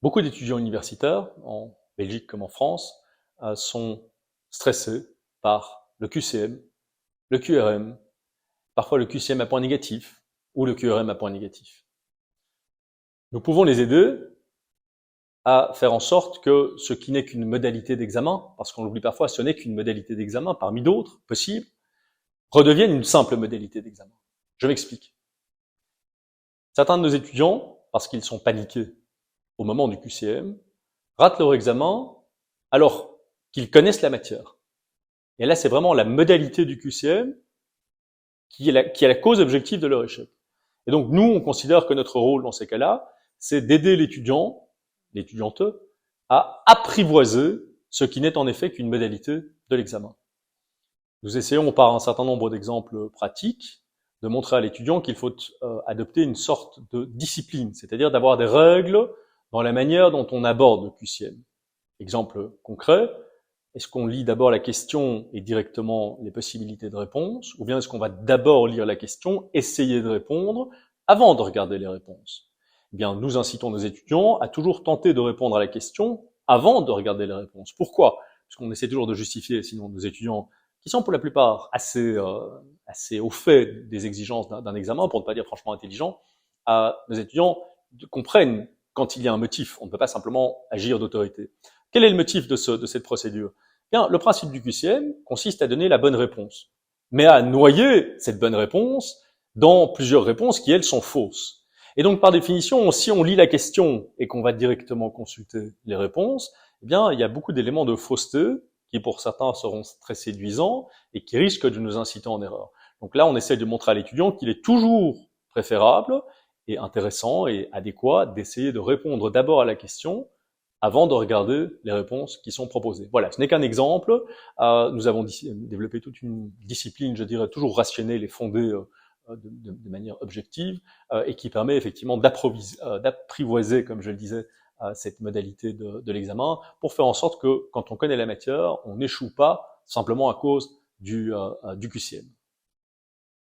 Beaucoup d'étudiants universitaires, en Belgique comme en France, sont stressés par le QCM, le QRM, parfois le QCM à point négatif ou le QRM à point négatif. Nous pouvons les aider à faire en sorte que ce qui n'est qu'une modalité d'examen, parce qu'on l'oublie parfois, ce n'est qu'une modalité d'examen parmi d'autres possibles, redevienne une simple modalité d'examen. Je m'explique. Certains de nos étudiants, parce qu'ils sont paniqués au moment du QCM, ratent leur examen alors qu'ils connaissent la matière. Et là, c'est vraiment la modalité du QCM qui est la cause objective de leur échec. Et donc, nous, on considère que notre rôle dans ces cas-là, c'est d'aider l'étudiant, l'étudiante, à apprivoiser ce qui n'est en effet qu'une modalité de l'examen. Nous essayons par un certain nombre d'exemples pratiques de montrer à l'étudiant qu'il faut adopter une sorte de discipline, c'est-à-dire d'avoir des règles dans la manière dont on aborde le QCM. Exemple concret, est-ce qu'on lit d'abord la question et directement les possibilités de réponse, ou bien est-ce qu'on va d'abord lire la question, essayer de répondre, avant de regarder les réponses? Eh bien, nous incitons nos étudiants à toujours tenter de répondre à la question avant de regarder les réponses. Pourquoi? Parce qu'on essaie toujours de justifier, sinon nos étudiants, qui sont pour la plupart assez au fait des exigences d'un examen, pour ne pas dire franchement intelligents, nos étudiants comprennent quand il y a un motif. On ne peut pas simplement agir d'autorité. Quel est le motif de cette procédure? Bien, le principe du QCM consiste à donner la bonne réponse, mais à noyer cette bonne réponse dans plusieurs réponses qui, elles, sont fausses. Et donc, par définition, si on lit la question et qu'on va directement consulter les réponses, eh bien, il y a beaucoup d'éléments de fausseté qui, pour certains, seront très séduisants et qui risquent de nous inciter en erreur. Donc là, on essaie de montrer à l'étudiant qu'il est toujours préférable et intéressant et adéquat d'essayer de répondre d'abord à la question avant de regarder les réponses qui sont proposées. Voilà, ce n'est qu'un exemple. Nous avons développé toute une discipline, je dirais, toujours rationnelle et fondée de manière objective, et qui permet effectivement d'apprivoiser, comme je le disais, cette modalité de l'examen, pour faire en sorte que, quand on connaît la matière, on n'échoue pas simplement à cause du QCM.